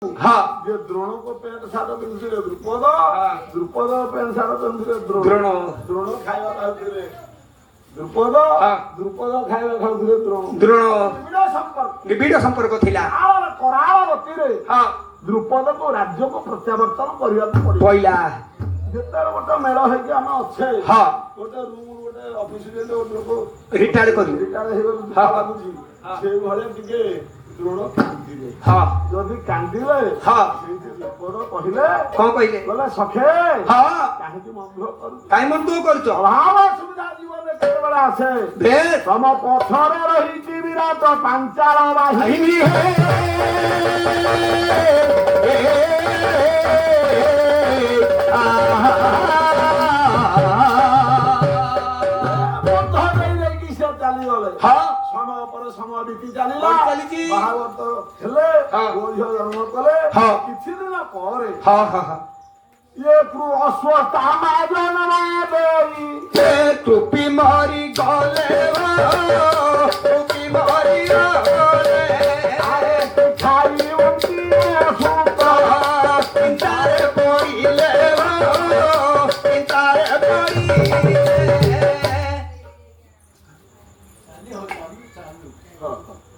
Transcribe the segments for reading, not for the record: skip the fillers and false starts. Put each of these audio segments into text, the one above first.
हाँ जे द्रोण को पैंट सार्ट पिंधुଥିଲେ द्रुपद द्रुपद पैंट सार्ट पिंधुଥିଲେ द्रोण द्रोण खाଇବା ଖାଉଥିଲେ द्रुपद द्रुपद ଖାଇବା ଖାଉଥିଲେ ଦ୍ରୋଣ द्रोण ସମ୍ପର୍କ निबिड़ संपर्क थिला କରାଳ ଗତିରେ हाँ ଦ୍ରୁପଦକୁ ରାଜ୍ୟକୁ ପ୍ରତ୍ୟାବର୍ତ୍ତନ କରିବାକୁ ପଡିବ पहिला ଯେତେବେଳେ ଗୋଟେ ମେଳ ହେଇକି ଆମେ ଅଛେ हाँ ଗୋଟେ ରୁମ ଗୋଟେ ଅଫିସ ଯେମିତି ଗୋଟେ ଲୋକ रिटायर्ड करू ରିଟାୟାର୍ଡ ହେଇଗଲେ ଲାଗୁଛି ସେଇଭଳିଆ ଟିକେ ଦ୍ରୋଣ କାନ୍ଦିଲେ हाँ ଯଦି କାନ୍ଦିଲେ हाँ ସେଇଠି ଦ୍ରୁପଦ କହିଲେ कौन कहले କହିଲେ ସଖେ हाँ କାହିଁକି ମନ ଦୁଃଖ କରୁଛ काई मन तू करछ ଅଭାବ ସୁବିଧା ଜୀବନରେ କେତେବେଳେ ଆସେ बेस ତମ ପଥରେ ରହିଛି ବିରାଟ ପାଞ୍ଚାଳ ବାହିନୀ ଚାଲିଗଲେ हाँ ସମୟ ପରେ ସମୟ ବିତି ଚାଲିଲା ଚାଲିଛି ବାହାଘର ହେଲେ ହଁ। ପୁଅ ଝିଅ ଜନ୍ମ କଲେ ହଁ। କିଛି ଦିନ ପରେ हाँ हाँ हाँ ଇଏ ଅସ୍ୱସ୍ଥ ये टोपी मारी गले टोपी मारी गले ଆରେ ଖାଇ तारे पड़िले तारे पड़िले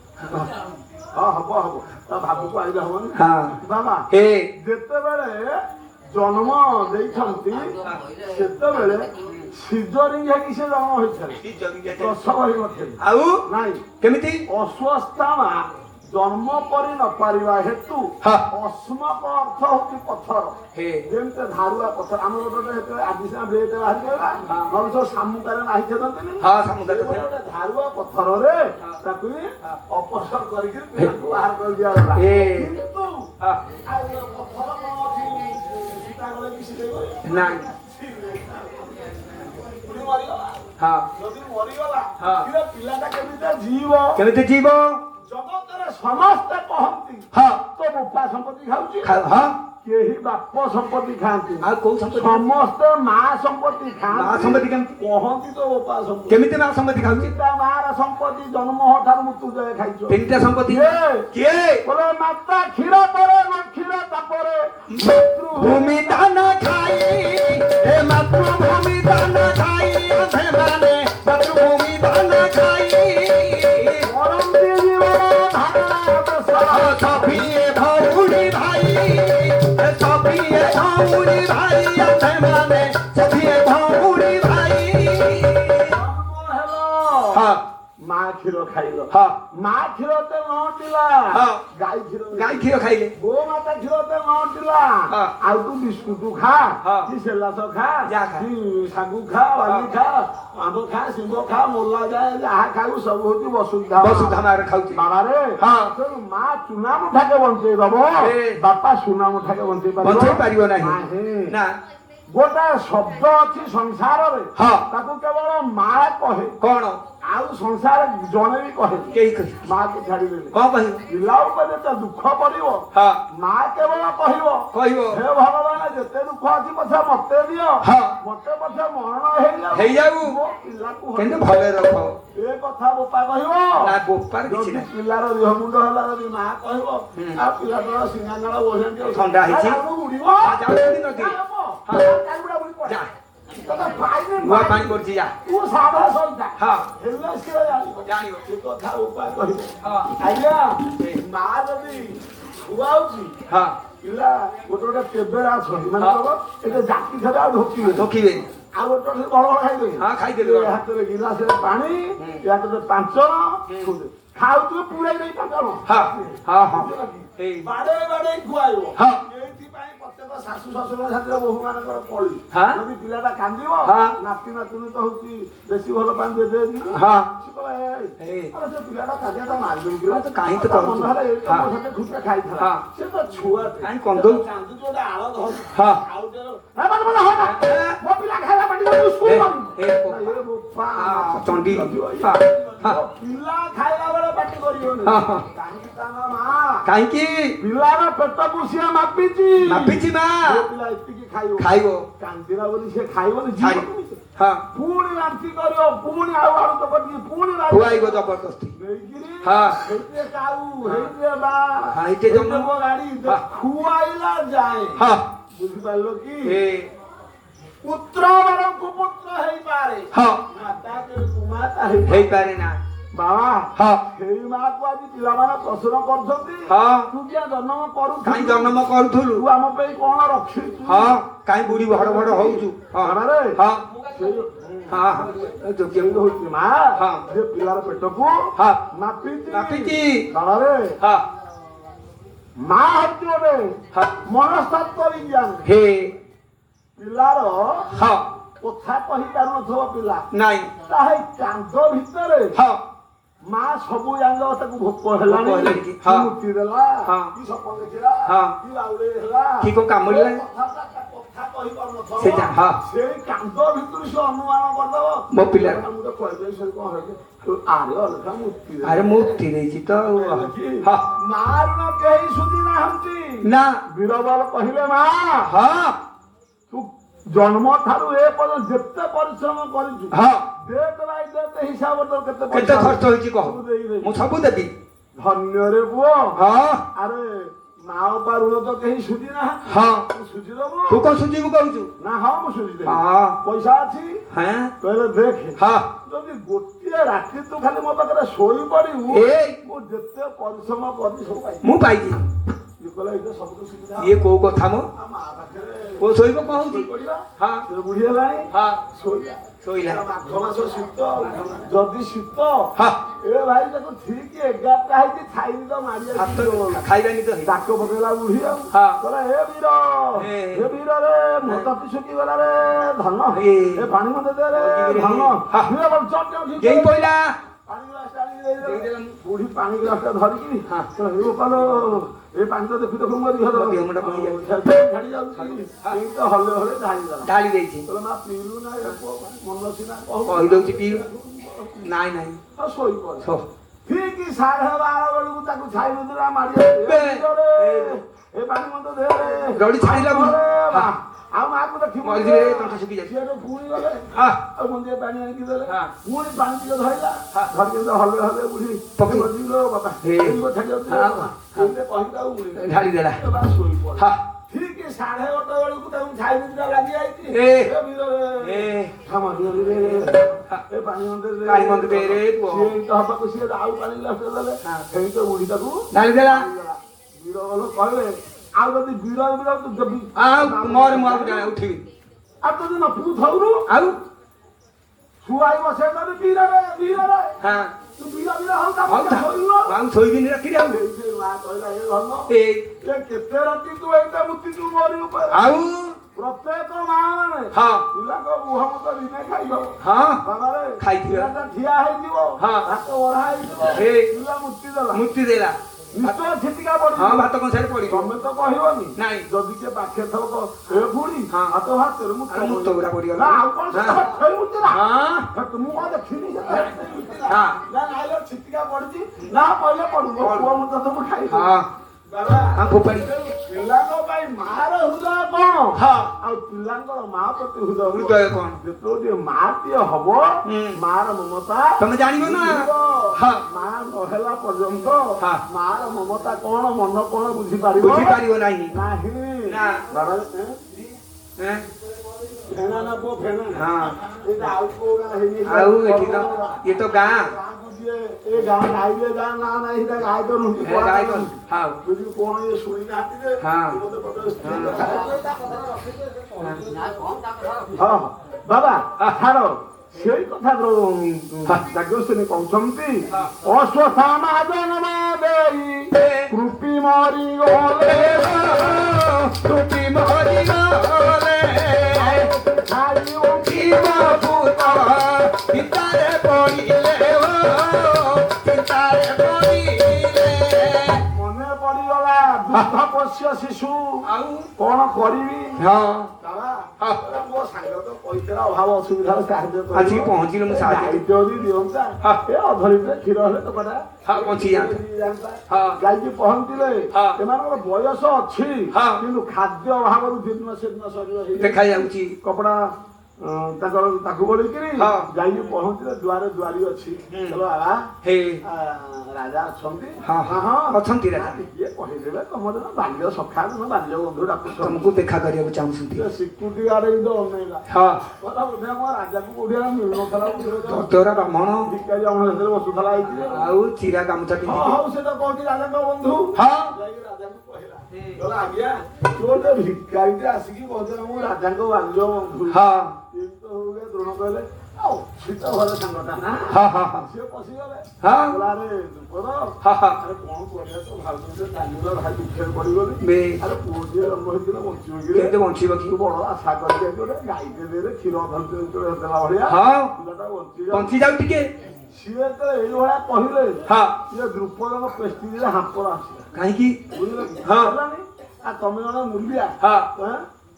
ହଁ ହବ ହବ ତା ଭାବୁକୁ ଆଇଲେ ହବନି हाँ ବାବା हे ଯେତେବେଳେ ଜନ୍ମ ଦେଇଛନ୍ତି ସେତେବେଳେ ସିଜରିଂ ହେଇକି ସେ ଜନ୍ମ ହୋଇଥିଲେ ପ୍ରସବ ହେଇନଥିଲେ ଆଉ ନାଇଁ କେମିତି ଅସ୍ୱସ୍ଥାମା ଜନ୍ମ କରି ନ ପାରିବା ହେତୁ ହଁ। ଅସ୍ମକ ଅର୍ଥ ହଉଛି ପଥର ହେ ଯେମିତି ଧାରୁଆ ପଥର ଆମର ଗୋଟେ ହେତେବେଳେ ଆଜି ସିନା ବ୍ଲେଡ୍ ବାହାରିଗଲା ନହେଲେ ସବୁ ଶାମୁକାରେ ନାହିଁ ଖେଦନ୍ତିନି ହଁ ସମୁଦ୍ର ଗୋଟେ ଧାରୁଆ ପଥରରେ ତାକୁ ଅପସର କରିକି ପିଲାକୁ ବାହାର କରି ଦିଆଗଲା ଏ। କିନ୍ତୁ ହଁ ଆଉ ଏ ପଥର କଣ ଅଛି ସୀତା ଗଲେ କି ସିଲେଇ ନାଇଁ ମରିଗଲା ହଁ ଯଦି ମରିଗଲା ହଁ। ପିଲାଟା କେମିତି ଯିବ କେମିତି ଯିବ ଜଗତରେ ସମସ୍ତେ କହନ୍ତି ହଁ ତ ବୋପା ସମ୍ପତ୍ତି ଖାଉଛି ହଁ କେହି ବାପ ସମ୍ପତ୍ତି ଖାଆନ୍ତି ଆଉ କୋଉ ସମ୍ପତ୍ତି ସମସ୍ତେ ମା ସମ୍ପତ୍ତି ମା ଖାଆନ୍ତି ସମ୍ପତ୍ତି କେମିତି କହନ୍ତି ତ ବୋପା ସମ୍ପତ୍ତି କେମିତି ମା ସମ୍ପତ୍ତି ଖାଉଛି ତା ମାର ସମ୍ପତ୍ତି ଜନ୍ମ ଠାରୁ ମୃତ୍ୟୁ ଯାଏ ଖାଇଛ ତିନିଟା ସମ୍ପତ୍ତି କିଏ? କିଏ ବୋଲେ ମାତା କ୍ଷୀର ପରେ କ୍ଷୀର ତାପରେ ଭୂମି ଦାନ ଖାଇ ଏ ମାତୃଭୂମି ଦାନ ଖାଇ ସେମାନେ ମାତୃଭୂମି ଦାନ ଖାଇ କରନ୍ତି ଜୀବନ ଧାରଣା ସଭିଏ ଭଉଣୀ ଭାଇ ସଭିଏ ଭଉଣୀ ଭାଇ ସେମାନେ ସଭିଏ ଭଉଣୀ ଭାଇ ହଁ ମା କ୍ଷୀର ଖାଇଲ ହଁ ମା କ୍ଷୀର ତେ ନଟିଲା ହଁ। ଗାଈ କ୍ଷୀର ଗାଈ କ୍ଷୀର ଖାଇଲେ ଗୋମାତା କ୍ଷୀର ତେ ନଟିଲା ହଁ। ଆଉ ତୁ ବିସ୍କୁଟ ଖା ହଁ। କି ସେଲାସ ଖା ଯାହା ଖା। କି ଶାଗୁ ଖା ବାଲି ଖା ଆମ୍ବ ଖା ଶିମ୍ବ ଖା ମୋଲା ଯାଏ ଯାହା ଖାଇବୁ ସବୁ ହଉଛି ବସୁଧା ବସୁଧା ମାରେ ଖାଉଛି ବାବାରେ ହଁ। ତେଣୁ ମା ଚୁନା ମୁଠାକେ ବଞ୍ଚେଇ ଦବ ଏ। ବାପା ସୁନା ମୁଠାକେ ବଞ୍ଚେଇ ବଞ୍ଚେଇ ପାରିବ ନାହିଁ ନାହିଁ। ନା ଗୋଟାଏ ଶବ୍ଦ ଅଛି ସଂସାରରେ ହଁ ତାକୁ କେବଳ ମା କହେ କଣ ଆଉ ସଂସାର ଜଣେ ବି କହେ କେହି କହି ମାକୁ ଛାଡ଼ିଦେଲେ କଣ କହିବ ପିଲା ଉପରେ ଯେତେ ଦୁଃଖ ପଡିବ ହଁ ମା କେବଳ କହିବ କହିବ ହେ ଭଗବାନ ଯେତେ ଦୁଃଖ ଅଛି ପଛେ ମତେ ଦିଅ ହଁ ମତେ ପଛେ ମରଣ ହେଇଯାଉ ହେଇଯାଉ ମୋ ପିଲାକୁ କିନ୍ତୁ ଭଲରେ ରଖ ଏ କଥା ବୋପା କହିବ ନା ବୋପାର କିଛି ଯଦି ନାହିଁ ପିଲାର ଦେହ ମୁଣ୍ଡ ହେଲା ଯଦି ମା କହିବ ଆଉ ପିଲାଟାର ସିଙ୍ଗାଙ୍ଗଳ ବୋଝାନ୍ତି ଥଣ୍ଡା ହେଇଛି। ଉଡିବ ଯାଉଛନ୍ତି ନଦୀ ଯା ନୂଆ ପାଣି ପଡିଛି ଯା ତୁ ସାଧା ସନ୍ତା ହଁ ହେଲେ ସିଏ ଜାଣିବ ଜାଣିବ ସେ କଥା ଉପାୟ କହିବ ହଁ ଆଜ୍ଞା ମା ଯଦି ଖୁଆଉଛି ହଁ ପିଲା ଗୋଟେ ଗୋଟେ କେବେଳା ଅଛନ୍ତି ମାନେ କଣ ଏଟା ଜାତି ଥରେ ଆଉ ଢୋକିବେ ଢୋକିବେନି ଆଉ ଗୋଟେ ଗୋଟେ ବଳ ବଳ ଖାଇଦେବେ ହଁ ଖାଇଦେବେ ଏ ହାତରେ ଗିଲାସରେ ପାଣି ଏ ହାତରେ ପାଞ୍ଚଣ ଖାଉଥିବେ ପୁରାଇ ଦେଇ ପାଞ୍ଚଣ ହଁ ହଁ ହଁ ଏଇ ବାଡେଇ ବାଡେଇ ଖୁଆଇବ ହଁ ଏଇଥିପାଇଁ ପ୍ରତ୍ୟେକ ଶାଶୁ ଶ୍ୱଶୁର ସାଥିରେ ବୋହୂ ମାନଙ୍କର କଳି ହଁ ଯଦି ପିଲାଟା କାନ୍ଦିବ ହଁ ନାତି ନାତୁଣୀ ତ ହଉଛି ବେଶୀ ଭଲ ପାଣି ଦେଇ ହଁ ସେ କହିବ ଏଇ ସେ ପିଲାଟା କାନ୍ଦିବା ତା ମାରି ଦେଉଛି ହଁ, ତ କାହିଁ ତ କରୁଛୁ? ମନ ହେଲା ଏଇଟା ମୋ ହଁ। ସାথে ଖୁସିରେ ଖାଇଥିଲା ହଁ। ସେ ତ ଛୁଆ କାହିଁ କନ୍ଦଉ? କାନ୍ଦୁଛି ଗୋଟେ ଆଳ ଧରୁଛି ହଁ ଆଉ ମୋ ପିଲା ଖାଇଲା ପାଟି କରି ସ୍କୁଲ ଚଣ୍ଡୀ ହଁ ହଁ ପିଲା ଖାଇଲା ବେଳେ ପାଟି କରିବନି ହଁ, ହଁ। କାହିଁକି ତାଙ୍କ ମା କାହିଁକି ପିଲାର ପେଟକୁ ସିଏ ମାପିଛି ମାପିଛି ମା ସେ ପିଲା ଏତିକି ଖାଇବ ଖାଇବ କାନ୍ଦିଲା ବୋଲି ସେ ଖାଇବନି ଛାଡ଼ି ଜୀବ କେମିତି? ହଁ ପୁଣି ବାନ୍ତି କରିବ ପୁଣି ଆଉ ଆଳୁ ଚକଟି ପୁଣି ଖୁଆଇବ ଜବରଦସ୍ତି ନେଇକିରି ହଁ। ହେଇତେ କାଉ ହେଇତେ ବା ହଁ, ହେଇତେ ଜନ୍ମ। ଗାଡି ହଁ। ଖୁଆଇଲା ଯାଏ ହଁ ବୁଝିପାରିଲ କି ଏ ପୁତ୍ର ବର କୁପୁତ୍ର ହେଇପାରେ ହଁ ମାତା କେବେ କୁମାତା ହେଇପାରେ ନା ବାବା ହଁ ସେଇ ମାକୁ ଆଜି ପିଲାମାନେ ପ୍ରଶ୍ନ କରୁଛନ୍ତି ହଁ ତୁ କିଆ ଜନ୍ମ କରୁଛୁ କାହିଁ ଜନ୍ମ କରୁଥିଲୁ ତୁ ଆମ ପାଇଁ କଣ ରଖିଛୁ ହଁ କାହିଁ ବୁଢୀ ଭଡ ଭଡ ହଉଛୁ ହଁ ବାବାରେ ହଁ ସେଇ ହଁ ହଁ ଯୋଗ୍ୟ ସେଇ ହଉଛି ମା ହଁ। ଯେ ପିଲାର ପେଟକୁ ହଁ ମାପିଛି ମାପିଛି। ବାବାରେ ହଁ ମା ହଉଛି ଗୋଟେ ହଁ ମନସ୍ତତ୍ଵ ବିଜ୍ଞାନ ହେ ପିଲାର ହଁ କଥା କହିପାରୁନଥିବ ପିଲା ନାଇଁ ତାହା କାନ୍ଦ ଭିତରେ ହଁ ମା ସବୁ ଜାଣିଲ ତାକୁ ଭୋକ ହେଲାଣି ଭୋକ ହେଲାଣି କି? କି ହଁ। ମୁତି ଦେଲା ହଁ। କି ସପ ଦେଖିଲା ହଁ। କି ବାଉଳେଇ ହେଲା କି କୋଉ କାମୁଡିଲା? ସେ କଥା କହିପାରୁନଥିବ ସେଇଟା, ହଁ। ସେଇ କାନ୍ଦ ଭିତରୁ ସେ ଅନୁମାନ କରିଦବ ମୋ ପିଲା। ମୁଁ ତ କହିଦେବି ସେ କଣ ହେଇଛି ଆରେ ଅଲଗା ମୁତି ଦେଲା। ଆରେ ମୁକ୍ତି ଦେଇଛି ତ ଆଉ। ହଁ ମା ଋଣ କେହି ସୁଧି ନାହାନ୍ତି ନା ବୀରବଲ କହିଲେ ମା ହଁ ତୁ ଜନ୍ମ ଠାରୁ ଏ ପର୍ଯ୍ୟନ୍ତ ଯେତେ ପରିଶ୍ରମ କରିଛୁ ହଁ ଡେଟ୍ ବାଇ ଡେଟ୍ ହିସାବ ତୋର କେତେ କେତେ ଖର୍ଚ୍ଚ ହେଇଛି କହ ସବୁ ଦେଇଦେବି। ମୁଁ ସବୁ ଦେବି ଧନ୍ୟରେ ପୁଅ ହଁ ଆରେ ମା ବାପା ଋଣ ତ କେହି ସୁଝି ନାହାନ୍ତି ହଁ ତୁ ସୁଝିଦବୁ ତୁ କଣ ସୁଝିବୁ କହୁଛୁ ନା ହଁ ମୁଁ ସୁଝିଦେବି ହଁ ପଇସା ଅଛି ହଁ କହିଲେ ଦେଖେ ହଁ ଯଦି ଗୋଟିଏ ରାତି ତୁ ଖାଲି ମୋ ପାଖରେ ଶୋଇ ପଡିବୁ ଏଇ ମୁଁ ଯେତେ ପରିଶ୍ରମ କରିବି ସବୁ ପାଇବି ମୁଁ ପାଇଛି ଇଏ କହିଲେ ଏଇଟା ସବୁଠୁ ସୁବିଧା ଇଏ କୋଉ କଥା ମୋ ଆଉ ମା ପାଖରେ କୋଉ ଶୋଇବ କଣ ହଉଛି ଶୋଇପଡିବା ହଁ ସେ ବୁଢୀ ହେଲାଣି ହଁ ଶୋଇଲା ଶୋଇଲା ମାଘ ମାସ ଶୀତ ଯଦି ଶୀତ ହଁ ଏ ଭାଇ ତାକୁ ଠିକ 11ଟା ହେଇଛି ଖାଇନି ତ ମାରି ଭାତ ଖାଇବାନି ତ ହେଇ ଡାକ ପକେଇଲା ବୁଢୀ ଆଉ ହଁ। କହିଲା ହେ ବୀର ହେ। ହେ ବୀର ରେ ମୋତି ଶୁଖି ଗଲା ରେ ଧନ ହେ। ଏ ପାଣି ମତେ ଦେ ରେ ହେ। ଧନ ହଁ। ବୀର ବଲ ଚଟ ଚଟ ଗେଇ ପଇଲା ପାଣି ଗ୍ଲାସ ଆଣିକି ଦେଇଦେଲା। ଦେଇଦେଲା। ବୁଢୀ ପାଣି ଗ୍ଲାସ ଟା ଧରିକି ହଁ। କହିଲା, ହେ ବୋପାଲୋ ଏ ପାଣି ତ ଦେଖୁ ଦେଖୁ ମୋ ଦେହ ମୋ ଦେହ ମୁଣ୍ଡ କଣ ହେଇଯାଉଛି। ଛାଡି ଯାଉଛି ଏଇ ତ ହଲେ ହଲେ ଢାଳିଦେଲା ଢାଳି ଦେଇଛି କହିଲା ମା ପିଇଲୁ ନା ଏ ପୁଅ ମନ ସିନା କହୁ କହିଦଉଛି ପିଇବୁ। ନାଇଁ ନାଇଁ ଆଉ ଶୋଇପଡେ ଶୋ ଠିକ 12:30 ବେଳକୁ ତାକୁ ଛାଇ ନଦୀରେ ମାରି ଏ ପାଣି ମତେ ଦେ ରେ। ରଡି ଛାଡ଼ିଲା ବୁଢୀ। ରେ ମା। ହଁ। ଆଉ ମାକୁ ଦେଖିବୁ ମରିଯିବେ ରେ, ତଣ୍ଟି ଶୁଖି ଯାଇଛି। ସିଏ ପୁଣି ଗଲେ ହଁ ଆଉ ମନ୍ଦିର ପାଣି ଆଣିକି ଦେଲେ ହଁ। ପୁଣି ପାଣି ଟିକେ ଧରିଲା ହଁ। ଧରିକି ତ ହଲେ ହଲେ ବୁଢୀ ପକେଇ। ମରିଯିବ ବାପା ହେ। ଛାଡି ଯାଉଛି ହଁ। କହିଲେ ଆଉ ବୁଢୀ ଢାଳି ଦେଲା ଶୋଇପଡେ ହଁ ଠିକ 8:30 ବେଳକୁ ତାକୁ ଛାଇ ନଦୀଟା ଲାଗି ଯାଇଛି ଏ। ଏ ପାଣି ମନ୍ଦିରରେ ପାଣି ମନ୍ଦିରରେ ପୁଅ। ସିଏ ତ ହବାକୁ ସିଏ ଆଉ ପାଣି ଗ୍ଲାସ ଦେଲେ ହଁ। ସେଇ ତ ବୁଢୀ ତାକୁ ଢାଳି ଦେଲା ବୀର ଭଲ କହିଲେ ଆଉ ଯଦି ବୀର ତୁ ଦେବି ଆଉ ମୋର ମୁଁ ଆଉ ଉଠିବି ଆଉ ଯଦି ନ ତୁ ଧଉରୁ ଆଉ ଛୁଆଇ ବସେଇ ଦେବି ବୀରରେ ବୀରରେ ହଁ ତୁ ବୀର ବୀର ହଉ ତା ହଉ ମତେ ଶୋଇବ ଆଉ ଶୋଇବିନି ରାତିରେ ଆଉ ସେ ମା କହିଲା ଏ ଧନ ଏ ଏ କେତେ ରାତି ତୁ ଏଇଟା ମୁତି ତୁ ମରି ଉପରେ ଆଉ ପ୍ରତ୍ୟେକ ମା ମାନେ ହଁ ପିଲାଙ୍କ ମୁହଁ ମତ ଦିନେ ଖାଇବ ହଁ ବାବାରେ ଖାଇଥିବ। ପିଲାଟା ଠିଆ ହେଇଯିବ ହଁ। ହାତ ବଢା ହେଇଯିବ ହେ। ପିଲା ମୁତି ଦେଲା ମୁକ୍ତି ଦେଲା ନିଶ୍ଚୟ ଛିଟିକା ହଁ ପଡିବ ଭାତ କଂସାରେ ପଡିବ ତମେ ତ କହିବନି ନାଇଁ। ଯଦି କିଏ ପାଖେ ଥବ ଏ ବୁଢୀ ହଁ। ହାତ ହାତରେ ମୁଁ ଆରେ ମୁତ ଗୁଡା ପଡିଗଲା। ନା ଆଉ କଣ ହଁ। ଫେରି ମୁତିଲା ହଁ ମୁଁ କଣ ଦେଖିନି ହଁ। ନା ନାଇଲୋ ଛିଟିକା ପଡିଛି ନା ପଇଲେ ପଡିବ ପୁଅ ମୁଁ ତ ମୁଁ ଖାଇବି ହଁ ବାବା ହଁ ଫୋପାଡି ପିଲାଙ୍କ ପାଇଁ ମାର ହୃଦୟ କଣ ହଁ ଆଉ ପିଲାଙ୍କର ମା ପ୍ରତି ହୃଦୟ ହୃଦୟ କଣ ଯେତେବେଳେ ମା ଟିଏ ହବ ମାର ମମତା ତମେ ଜାଣିବ ନା ବୁଝିବ। ହଁ ମା ନହେଲା ପର୍ଯ୍ୟନ୍ତ ହଁ। ମାର ମମତା କଣ ମନ କଣ ବୁଝିପାରିବ ବୁଝିପାରିବ ନାହିଁ ନାହିଁ ନା। ବାବା ହେଁ? ଫେଣା ନା ପୁଅ ଫେଣା ହଁ ଏଇଟା ଆଉ କୋଉ ଗାଁ ହେଇନି ଆଉ ଏଠି ତ ଇଏ ତ ଗାଁ ଗାଁକୁ ଯିଏ ଏ ଗାଁ ଗାଇଲେ ଗାଁ ନା ନାହିଁ ସେଇଟା ଗାଈ ତ ନୁହଁ ଏ ଗାଈ ତ ହଁ ବୁଝିଲି କଣ ଇଏ ଶୁଣି ନାହାନ୍ତି ଯେ ହଁ। ମତେ ହଁ ବାବା ଛାଡ ସେଇ କଥା ଯାଜ୍ଞସେନୀ କହୁଛନ୍ତି ଅଶ୍ୱତ୍ଥାମା ଜନ୍ମ ଦେଇ କୃପି ମରି ଗଲେ ତୁଟି ମରି ଗଲେ ଖାଇ ଶିବ ପୁତ ଭିତରେ ପଡ଼ିଲେ ଭିତରେ ପଡ଼ିଲେ ମନେ ପଡିଗଲା ଦୁଗ୍ଧ ପୋଷ୍ୟ ଶିଶୁ ଆଉ କଣ କରିବି ହଁ ବାବା ହଁ। ମୋ ସାଙ୍ଗ ତ ପଇସାର ଅଭାବ ଅସୁବିଧାର ସାହାଯ୍ୟ ଆସିକି ପହଞ୍ଚିଲେ ମୁଁ ସାହାଯ୍ୟ ଗାଈ ଯଦି ଦିଅନ୍ତା ହଁ। ଏ ଅଧ ଲିଟର କ୍ଷୀର ହେଲେ ଟୋକାଟା ହଁ ବଞ୍ଚି ଯାଆନ୍ତା ହଁ। ଗାଈକି ପହଞ୍ଚିଲେ ହଁ। ଏମାନଙ୍କର ବୟସ ଅଛି ହଁ। କିନ୍ତୁ ଖାଦ୍ୟ ଅଭାବରୁ ଦିନ ସେଦିନ ଶରୀର ଦେଖାଯାଉଛି କପଡା ତାକୁ ବୋଲିକିରି ହଁ। ଯାଇକି ପହଞ୍ଚିଲେ ଦୁଆରେ ଦୁଆରୀ ଅଛି ହୁଁ। ଚलो ବାବା ହେ ରାଜା ଅଛନ୍ତି ହଁ ହଁ ଅଛନ୍ତି ରାଜା ଟିକେ କହିଦେବେ ତମର ବାଲ୍ୟ ସଖା ବାଲ୍ୟ ବନ୍ଧୁ ଡାକୁଛ ତମକୁ ଦେଖା କରିବାକୁ ଚାହୁଁଛନ୍ତି ସିକ୍ୟୁରିଟି ଗାର୍ଡ କିନ୍ତୁ ଅନେଇଲା ହଁ କହିଲା ବୋଧେ ଆମ ରାଜାକୁ କୋଉଠି ମିଳୁନଥିଲା ତୋରା ବ୍ରାହ୍ମଣ ଭିକାରୀ ଆମ ସେଥିରେ ବସୁଥିଲା ହେଇଥିଲେ ଆଉ ଚିରା ଗାମୁଛା ହଁ ପିନ୍ଧିକି ହଉ ସେ ତ କହୁଛି ରାଜାଙ୍କ ବନ୍ଧୁ ହଁ ଯାଇକି ରାଜାକୁ କହିଲା କହିଲା ଆଜ୍ଞା ତୁ ଗୋଟେ ଭିକାରୀଟେ ଆସିକି କହୁଥିଲା ମୁଁ ରାଜାଙ୍କ ବାଲ୍ୟ ବନ୍ଧୁ ହଁ ଦ୍ରୋଣ କହିଲେ ଆଉ ଶୀତ ଘର ସାଙ୍ଗଟା ନା ହଁ ହଁ ହଁ ସିଏ ପଶିଗଲେ ହଁ ଆରେ ଦୁଃଖର ହଁ ହଁ ଆରେ କଣ କରିବା ତ ଭାବୁଥିଲେ ଚାଲିଗଲା ଭାଇ ଦୁଃଖରେ ପଡିଗଲି ବେ ଆରେ ପୁଅଟିଏ ଜନ୍ମ ହେଇଥିଲା ବଞ୍ଚିବ କି କେମିତି ବଞ୍ଚିବ କି ତୁ ବଡ ଆଶା କରିକି ଗୋଟେ ଗାଈଟେ ଦେରେ କ୍ଷୀର ଦେଲା ଭଳିଆ ହଁ ପିଲାଟା ବଞ୍ଚି ଯାଉ ଟିକେ ସିଏ ତ ଏଇଭଳିଆ କହିଲେ ହଁ ସିଏ ଦ୍ରୁପଦଙ୍କ ପ୍ରେଷ୍ଟିଜରେ ହାପର ଆସିଲା କାହିଁକି ବୁଝିଲେ କି? ହଁ। ହେଲାନି ଆଉ ତମେ ଜଣେ ମୂଲିଆ ହଁ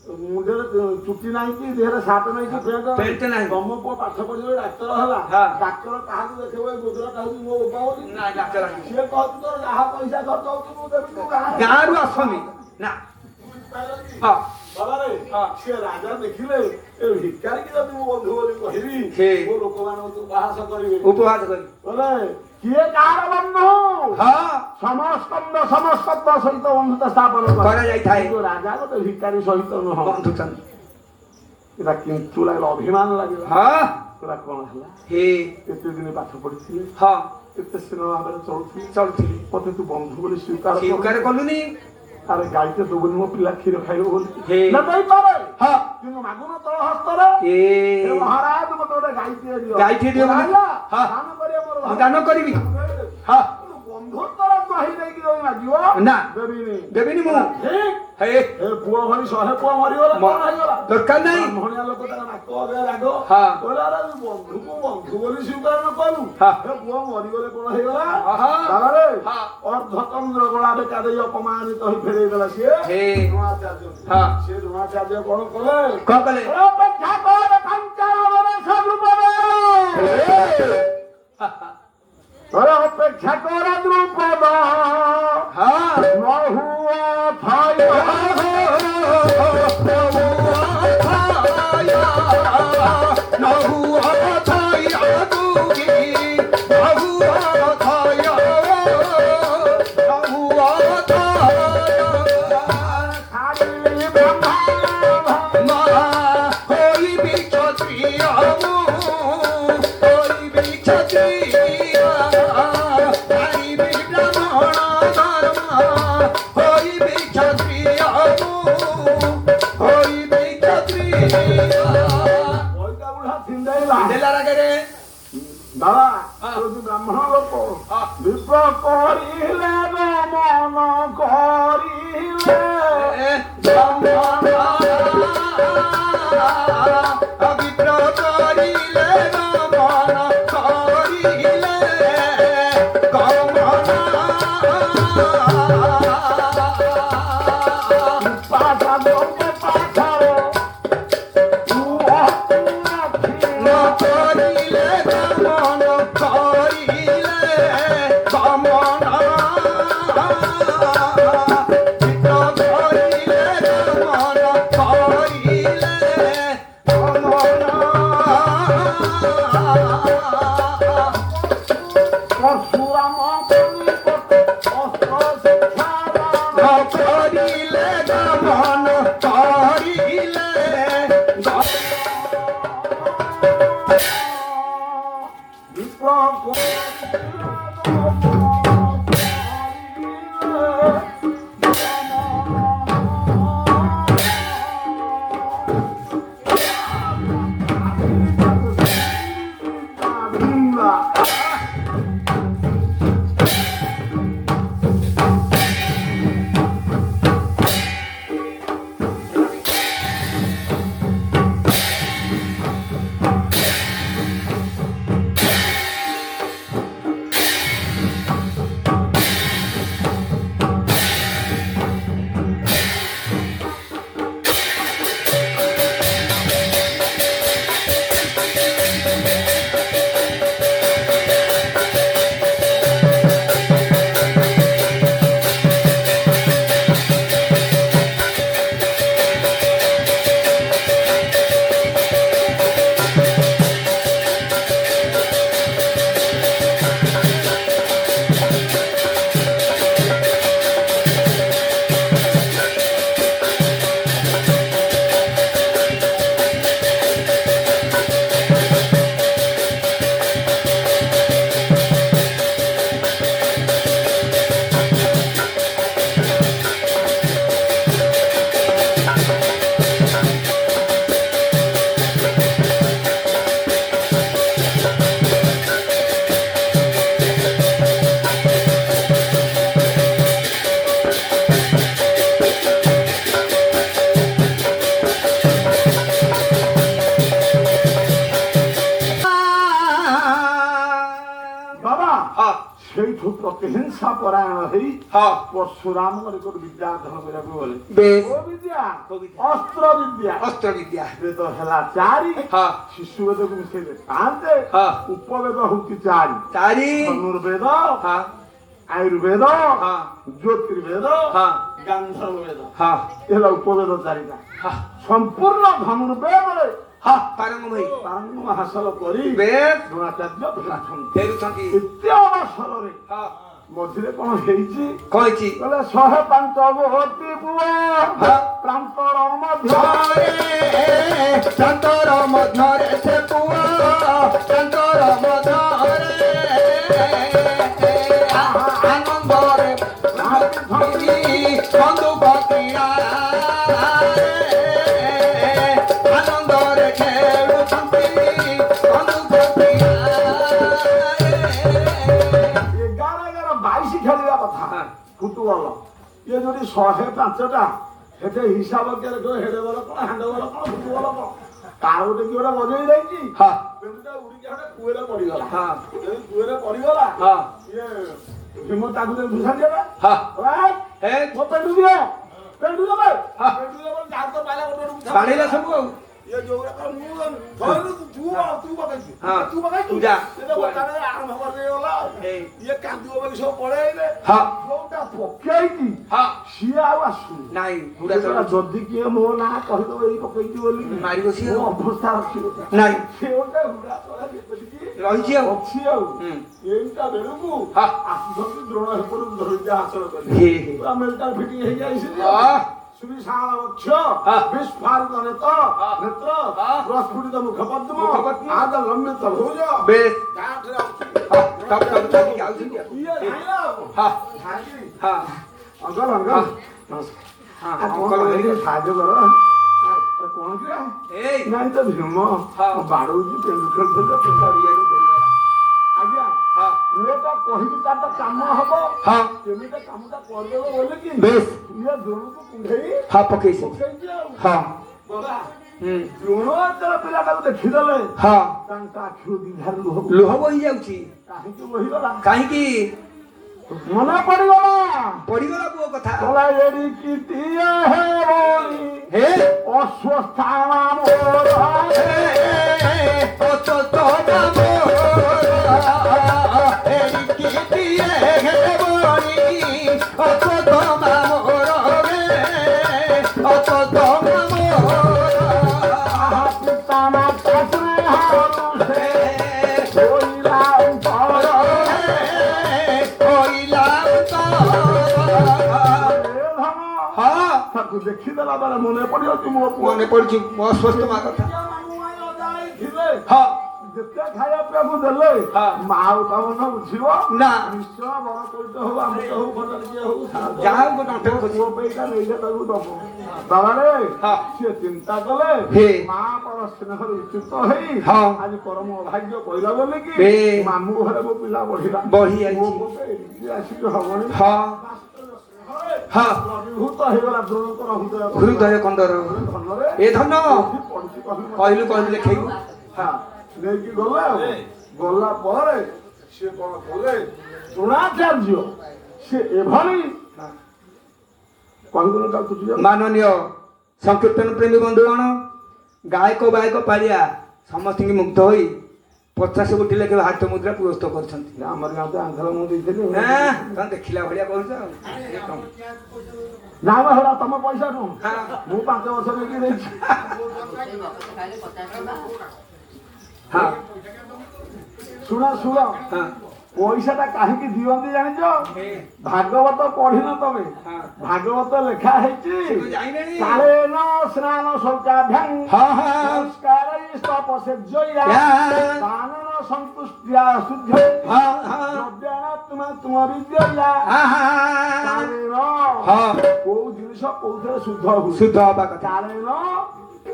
ମୁଣ୍ଡରେ ଚୁଟି ନାହିଁ କି ଦେହରେ ସାର୍ଟ ନାହିଁ କି ପେଣ୍ଟ ନାହିଁ। ତମ ପୁଅ ପାଠ ପଢିବ ଡାକ୍ତର ହେଲା ହଁ। ଡାକ୍ତର କାହାକୁ ଦେଖେଇବ ଏ ଗୋଦରା କାହାକୁ ମୋ ବୋପା ବୋଲି ନା ଡାକ୍ତର ସିଏ କହୁଛି ତୋର ଯାହା ପଇସା ଖର୍ଚ୍ଚ ହଉଛି ମୁଁ ଦେବି ତୁ ଗାଁରୁ ଆସନି ନା ହଁ ବାବାରେ ହଁ। ସିଏ ରାଜା ଦେଖିଲେ ଏ ଭିକାରୀକି ଯଦି ମୁଁ ବନ୍ଧୁ ବୋଲି କହିବି ହେ। ମୋ ଲୋକମାନଙ୍କୁ ଉପହାସ କରିବେ ଉପହାସ କରି ବୋଲେ କିଏ କାହାର ବନ୍ଧୁ ହଁ ସମସ୍କନ୍ଦ ସମସ୍ତତ୍ୱ ସହିତ ବନ୍ଧୁତା ସ୍ଥାପନ କରାଯାଇଥାଏ। କିନ୍ତୁ ରାଜା ଗୋଟେ ଭିକାରୀ ସହିତ ନୁହଁ ବନ୍ଧୁ ଚାନ୍ଦ ଏଟା କିନ୍ତୁ ଲାଗିଲା ଅଭିମାନ ଲାଗିଲା ହଁ ଏଟା କଣ ହେଲା ହେ ଏତେ ଦିନ ପାଠ ପଢିଥିଲେ ହଁ ଏତେ ସ୍ନେହ ଭାବରେ ଚଳୁଥିଲି ଚଳୁଥିଲି ମତେ ତୁ ବନ୍ଧୁ ବୋଲି ସ୍ୱୀକାର ସ୍ୱୀକାର କଲୁ। କଲୁନି ଆରେ ଗାଈଟେ ଦେବୁନି ମୋ ପିଲା କ୍ଷୀର ଖାଇବ ବୋଲି ହେ। ନା ଦେଇପାରେ ହଁ କିନ୍ତୁ ମାଗୁନ ତଳ ହସ୍ତରେ ଏ ହେ ମହାରାଜ ମତେ ଗୋଟେ ଗାଈଟିଏ ଦିଅ ଗାଈଟିଏ ଦିଅ ମାନେ? ରାଜା, ହଁ। ଦାନ କରିବା ମୋର ମୁଁ ଦାନ କରିବି ହଁ ବନ୍ଧୁତ୍ୱର ଦ୍ୱାହି ଦେଇକି ଯଦି ମାଗିବ ନା ଦେବିନି ଦେବିନି ମୁଁ ଠିକ ହେ ଏ ପୁଅ ଭଳି 100 ପୁଅ ମରିଗଲେ କଣ ହେଇଗଲା ଦରକାର ନାହିଁ ବ୍ରାହ୍ମଣିଆ ଲୋକ ତାଙ୍କ ନାକ ଅଗେ ରାଗ ହଁ। କହିଲା ଆରେ ବନ୍ଧୁକୁ ବନ୍ଧୁ ବୋଲି ସ୍ୱୀକାର ନ କଲୁ ହଁ। ଏ ପୁଅ ମରିଗଲେ କଣ ହେଇଗଲା ହଁ। ତାପରେ ହଁ। ଅର୍ଦ୍ଧଚନ୍ଦ୍ର ଗଳା ବେକା ଦେଇ ଅପମାନିତ ହୋଇ ଫେରେଇ ଦେଲା ସିଏ ହେ। ଦ୍ରୋଣାଚାର୍ଯ୍ୟ ହଁ। ସିଏ ଦ୍ରୋଣାଚାର୍ଯ୍ୟ କଣ କଲେ କଣ କଲେ ଅପେକ୍ଷା କର ପାଞ୍ଚାବନ ସ୍ୱରୂପରେ ଅପେକ୍ଷା କର ଦ୍ରୁପଦ ହଁ ନହୁଅ ଥୟ ଛାଡ଼ିଲି ବ୍ରହ୍ମା ପଇତା ବୁଢା ଛିଣ୍ଡେଇଲା ବାବା ଯଦି ବ୍ରାହ୍ମଣ ଲୋକ ବିପ୍ର କରିଲେ ମନ କରିଲେ ପାଠା ଦୋକେ ପାଠର পরশুরাম অস্ত্র শিক্ষা ପରାୟଣ ହେଇ ହଁ ପରଶୁରାମ ନିକଟ ବିଦ୍ୟା ଅଧ୍ୟୟନ କରିବାକୁ ଗଲେ ବେଶ କୋଉ ବିଦ୍ୟା କୋଉ ବିଦ୍ୟା? ଅସ୍ତ୍ର ବିଦ୍ୟା ଅସ୍ତ୍ର ବିଦ୍ୟା ବେଦ ହେଲା 4 ହଁ ଶିଶୁ ବେଦକୁ ମିଶେଇଲେ 5 ହଁ ଉପବେଦ ହଉଛି 4 ଚାରି ଧନୁର୍ବେଦ ହଁ ଆୟୁର୍ବେଦ ହଁ ଜ୍ୟୋତିର୍ବେଦ ହଁ ଗାନ୍ଧର୍ବ ବେଦ ହଁ ହେଲା ଉପବେଦ 4ଟା ହଁ ସମ୍ପୂର୍ଣ୍ଣ ଧନୁର୍ବେଦରେ ହଁ ପାରଙ୍ଗ ଭାଇ ପାରଙ୍ଗମ ହାସଲ କରି ବେଶ ଦ୍ରୋଣାଚାର୍ଯ୍ୟ ଫେରୁଛନ୍ତି ଫେରୁଛନ୍ତି ଏତେ ଅବସରରେ ହଁ ମଝିରେ କଣ ହେଇଛି କହିଛି କହିଲେ 105 ଭୋତି ପୁଅ ପ୍ରାନ୍ତର ମଧ୍ୟରେ ତାଙ୍କର ମଧ୍ୟରେ ସେ ପୁଅ ତାଙ୍କର ମଧ୍ୟରେ ଆନନ୍ଦରେ ବନ୍ଧୁକ କ୍ରୀଡ଼ା ଆନନ୍ଦରେ ଖେଳୁଛନ୍ତି ବନ୍ଧୁକ କ୍ରୀଡ଼ା 11 ଖେଳିବା କଥା ହଁ। ଫୁଟବଲ ଇଏ ଯଦି 105ଟା ସେଠି ହିସାବ କେରେ ହେଡେ ବଲ କଣ ହାଣ୍ଡ ବଲ କଣ ଫୁଟବଲ କଣ କାହାର ଗୋଟେ କିଏ ଗୋଟେ ବଜେଇ ଦେଇଛି ହଁ ପେଣ୍ଡୁଟା ଉଡ଼ିକି ଗୋଟେ କୂଅରେ ପଡ଼ିଗଲା ହଁ ଯଦି କୂଅରେ ପଡ଼ିଗଲା ହଁ ଇଏ ଭୀମ ତାକୁ ଦେଇ ଘୁଷାରି ଦେବେ ହଁ ଏ ଏ ମୋ ପେଣ୍ଡୁ ଦିଅ ପେଣ୍ଡୁ ଦେବେ ହଁ। ପେଣ୍ଡୁ ଦେବେ ଯାହାର ତ ପାଇଲା ଗୋଟେ ବାଡ଼େଇଲା ସବୁ ଆଉ ଇଏ ଯୋଉଗୁଡା ମୁଁ ଧରିଲୁ ତୁ ପକେଇଛୁ ହଁ। ତୁ ପକେଇଛୁ ତୁ ଯା। ସେଟା ବର୍ତ୍ତମାନ ଆରମ୍ଭ କରିଦେଇଗଲା ଏଇ। ଇଏ କାନ୍ଦୁଅ ବୋଲି ସବୁ ପଳେଇଲେ ହଁ ଯୋଉଟା ପକେଇଛି ହଁ ସିଏ ଆଉ ଆସୁନି ନାଇଁ ସେ ପୁରା କହିଲା, ଯଦି କିଏ ମୋ ନାଁ କହିଦବ ଏଇ ପକେଇଛି ବୋଲି ମାରିବ ସିଏ ମୋ ଆଉ। ଅବସ୍ଥା ଅଛି ନାଇଁ ସେ ଗୋଟେ ହୁଡ଼ା ତଳେ ଯେପରିକି ରହିଛି ଆଉ ଅଛି ଆଉ ହୁଁ। ଏଇଟା ବେଳକୁ ହଁ। ଆସୁଛନ୍ତି ଦ୍ରୋଣ ହେପଟକୁ ଧରିକି ହାସଲ କରି ହେ ହେ। ପୁରା ମେଣ୍ଟାଲ ଫିଟିଂ ହେଇଯାଇଛି ହଁ ସୁବିଶାଳ ବକ୍ଷ ହଁ। ବିସ୍ଫାରିତ ନେତ୍ର ନେତ୍ର ହଁ। ପ୍ରସ୍ଫୁଟିତ ମୁଖପଦ୍ମ ମୁଖପଦ୍ମ। ଆଦ ଲମ୍ବିତ ଭୁଜ ବେଶ ଗାଁଠରେ ଅଛି ହଁ ସବୁ ସବୁ ଧରିକି ଆଉଛନ୍ତି ଆଉ। ଇଏ ଧାଇଁଲା ଆଉ। ହଁ ଧାଇଁକି, ହଁ ଅଙ୍କଲ ଅଙ୍କଲ ହଁ। ନମସ୍କାର। ହଁ ଆଉ କଣ ଅଙ୍କଲ କରିବି? ଭାଇ ସାହାଯ୍ୟ କର କଣ କିରେ ଏଇ ନାଇଁ ତ ଭୀମ ହଁ। ବାଡଉଛି ପେଣ୍ଡୁ ଖେଳୁଥିଲେ ଆଜ୍ଞା ହଁ ମୁଁ ତ କହିବି ତାର ତ କାମ ହବ ହଁ କେମିତି କାମଟା କରିଦେବ ବୋଲି କି ବେଶ ଇଏ ଦ୍ରୋଣକୁ କୁଣ୍ଢେଇ ହଁ ପକେଇଛି ପକେଇଛି ଆଉ ହଁ ବଗା ହୁଁ ଦ୍ରୋଣ ଯେତେବେଳେ ପିଲାଟାକୁ ଦେଖିଦେଲେ ହଁ ତାଙ୍କ ଆଖିରୁ ଦିଧାର ଲୁହ ଲୁହ ବୋହି ଯାଉଛି କାହିଁକି ବହିଗଲା କାହିଁକି ମନେ ପଡିଗଲା ପଡିଗଲା ପୁଅ କଥା କହିଲା ଏଡ଼ିକି ଟିଏ ହେବଣି ହେ ଅସ୍ୱସ୍ଥାନ ମୋର ପିତା ମାତା ସ୍ନେହରୁ ଶୋଇଲା ଉପର ତାକୁ ଦେଖିଦେଲା ବେଳେ ମନେ ପଡିଯାଉଛି ମୋ ପୁଅ ମନେ ପଡୁଛି ମୋ ସ୍ୱସ୍ଥ ମା କଥା ଥିଲେ ହଁ ଯେତେ ଖାଇବା ପିଇବାକୁ ଦେଲେ ହଁ। ମା ଆଉ ତା ମନ ବୁଝିବ ନା ନିଶ୍ଚୟ ବଡ କଇତ ହଉ ଆମକ ହଉ ଭଣ୍ଡାରୀ କିଏ ହଉ ଯାହା ହଉ ଗୋଟେ ଅଣ୍ଟାରେ ଖୋଜି। ପୁଅ ପଇସା ନେଇଲେ ତାକୁ ଦବ ଦବାରେ ହଁ। ସିଏ ଚିନ୍ତା କଲେ ହେ। ମା ପର ସ୍ନେହରୁ ଉଚ୍ଚିତ ହେଇ ହଁ। ଆଜି ପରମ ଅଭାଗ୍ୟ କହିଲା ବୋଲି କି ହେ। ମାମୁଁ ଘରେ ମୋ ପିଲା ବଢିଲା ବଢି ଯାଇଛି। ମୋ ପୁଅ ଏମିତି ଆସିକି ହବନି ହଁ ହଁ ଅଭିଭୂତ ହେଇଗଲା ଦ୍ରୋଣଙ୍କର ହୃଦୟ କନ୍ଦର ଧନରେ ଏ ଧନ ପଡିଛି କହିଲୁ କହିଲୁ ଲେଖେଇବୁ ହଁ ନେଇକି ଗଲେ ଆଉ ଗଲା ପରେ ସିଏ କଣ କଲେ ଦ୍ରୋଣାଚାର୍ଯ୍ୟ ସେ ଏଭଳି କହିବୁନି ତାକୁ ତୁଝି ମାନନୀୟ ସଂକୀର୍ତ୍ତନ ପ୍ରେମୀ ବନ୍ଧୁଗଣ ଗାୟକ ବାୟକ ପାଳିଆ ସମସ୍ତଙ୍କୁ ମୁଗ୍ଧ ହୋଇ 50 କୋଟି ଲେଖେ ହାତ ମୁଦ୍ରା ପୁରସ୍କୃତ କରିଛନ୍ତି ଆମର ଗାଁ ତ ଆନ୍ଧ୍ର ମୁଁ ଦେଇଥିଲି ତମେ ଦେଖିଲା ଭଳିଆ କହୁଛ ଆଉ ନା ହେରା ତମ ପଇସା ନୁହଁ ହଁ। ମୁଁ 5 ବର୍ଷ ନେଇକି ଦେଇଛି ହଁ ଶୁଣ ଶୁଣ ହଁ ପଇସାଟା କାହିଁକି ଦିଅନ୍ତି ଜାଣିଛ ହେ। ଭାଗବତ ପଢିନ ତମେ ହଁ। ଭାଗବତ ଲେଖା ହେଇଛି ଯାଇନେଣି କାଳେନ ସ୍ନାନ ଶୌଚାଭ୍ୟାଂ ହଁ ହଁ ତପସେଜ୍ଜୟା ଦାନନ ସନ୍ତୁଷ୍ଟ୍ୟା ଶୁଦ୍ଧ ହଁ ହଁ ଯଜ୍ଞାନ ତୁମ ବିଦ୍ୟା କାଳେନ ହଁ କୋଉ ଜିନିଷ କୋଉଥିରେ ଶୁଦ୍ଧ ହୁଏ ଶୁଦ୍ଧ ହବା କଥା କାଳେନ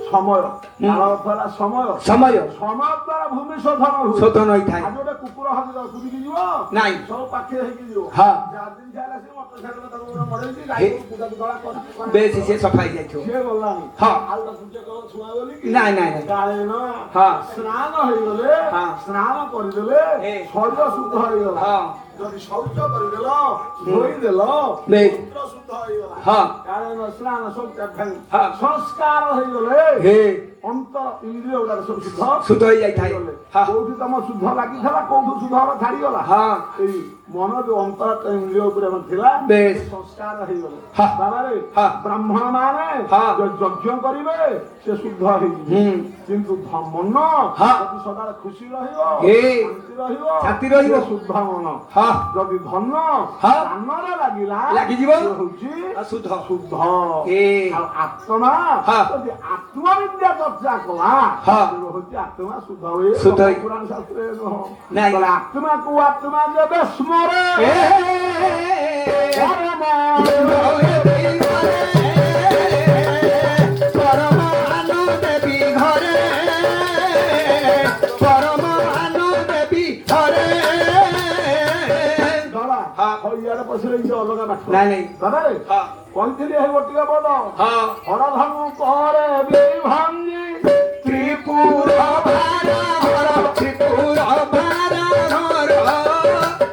ସମୟ କାଳ ଅର୍ଥ ହେଲା ସମୟ ସମୟ ସମୟ ଦ୍ୱାରା ଭୂମି ଶୋଧନ ହୁଏ ଶୋଧନ ହୋଇଥାଏ ଆଜି ଗୋଟେ କୁକୁର ହଜି କୁଦିକି ଯିବ ନାଇଁ ସବୁ ପାଖରେ ହେଇକି ଯିବ ହଁ। ଯାଦିନ ଖାଇଲା ସେ ମଟର ସାଇକେଲ ତାକୁ ଗୋଟେ ମଡେଇକି ଗାଈ କୁଦାକୁ ଦଳା କରିକି ବେଶ ସିଏ ସଫା ହେଇଯାଇଥିବ ସିଏ ଗଲାନି ହଁ। ଆଉ ତାକୁ ପୂଜା କର ଛୁଆ ବୋଲି କି ନାଇଁ ନାଇଁ ନାଇଁ କାଳେନ ହଁ। ସ୍ନାନ ହେଇଗଲେ ହଁ। ସ୍ନାନ କରିଦେଲେ ହେ। ଶରୀର ଶୁଦ୍ଧ ହେଇଗଲା ହଁ ଯଦି ଶୌଚ କରିଦେଲ ଧୋଇଦେଲ ବେଶ। ପୁତ୍ର ଶୁଦ୍ଧ ହେଇଗଲା ହଁ। କାରଣ ସ୍ନାନ ଶୌଚ ହଁ। ସଂସ୍କାର ହେଇଗଲେ ହେ ଅନ୍ତ ଇନ୍ଦ୍ରିୟ ଗୁଡାକ ସବୁ ଶୁଦ୍ଧ ଶୁଦ୍ଧ ହେଇଯାଇଥାଏ। ହେଇଗଲେ। ହଁ। କୋଉଠି ତମ ଶୁଦ୍ଧ ଲାଗିଥିଲା କୋଉଠୁ ଶୁଦ୍ଧ ହବା ଛାଡିଗଲା ହଁ। ଏଇ ମନ ଯୋଉ ଅନ୍ତର ଇନ୍ଦ୍ରିୟ ଉପରେ ଆମର ଥିଲା ବେଶ। ସେ ସଂସ୍କାର ହେଇଗଲେ ହଁ। ବାବାରେ ହଁ। ବ୍ରାହ୍ମଣ ମାନେ ହଁ। ଯୋଉ ଯଜ୍ଞ କରିବେ ସେ ଶୁଦ୍ଧ ହେଇଯିବେ ହୁଁ। କିନ୍ତୁ ମନ ହଁ। ଯଦି ସଦାବେଳେ ଖୁସି ରହିବ ହେ। ଶାନ୍ତି ରହିବ ଶାନ୍ତି ରହିବ। ସେ ଶୁଦ୍ଧ ମନ ହଁ। ଯଦି ଧନ ହଁ। କାନରେ ଲାଗିଲା ଲାଗିଯିବ। ସେ ହଉଛି ଅଶୁଦ୍ଧ। ଶୁଦ୍ଧ ହେ। ଆଉ ଆତ୍ମା ହଁ। ଯଦି ଆତ୍ମବିଦ୍ୟା ଚର୍ଚ୍ଚା କଲା ହଁ। ସେ ହଉଛି ଆତ୍ମା ଶୁଦ୍ଧ ହୁଏ ଶୁଦ୍ଧ ହୁଏ। ପୁରାଣ ଶାସ୍ତ୍ରରେ ନୁହଁ ନାଇଁ। କହିଲେ ଆତ୍ମାକୁ ଆତ୍ମା ଯେବେ ସ୍ମରେ ହେ ପରମ ପରମାନୁ ଦେବୀ ଘରେ ପରମାନୁ ଦେବୀ ଘରେ ଧଳା ହଁ। ହଉ ଇଆଡେ ପଶିଲେ ଇଏ ଅଲଗା ବାଟ ନାଇଁ ନାଇଁ। ବାବାରେ ହଁ। କହିଥିଲି ହେ ଗୋଟିଏ ପଦ ହଁ। ହରଧନୁ କରେ ବିଭଙ୍ଗି ତ୍ରିପୁର ଭାର ଘର ତ୍ରିପୁର ଭାର ଘର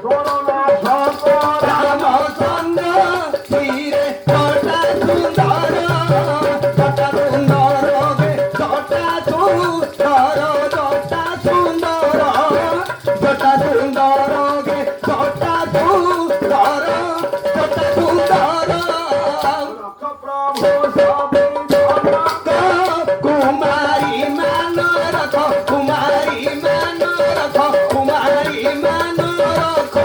ଦୋରନାଥ ରାମଚନ୍ଦ୍ର ଶ୍ରୀରେ ଜଟା ସୁନ୍ଦର ଜଟା ସୁନ୍ଦର ବେ ଜଟା ସୁନ୍ଦର ଜଟା ସୁନ୍ଦର ଜଟା ସୁନ୍ଦର ବେ ଜଟା ସୁନ୍ଦର ଜଟା ସୁନ୍ଦର ରଖ ପ୍ରଭୁ ସବୁ ଜନକ କୁମାରୀ ମାନ ରଖ କୁମାରୀ ମାନ ରଖ କୁମାରୀ ମାନ ରଖ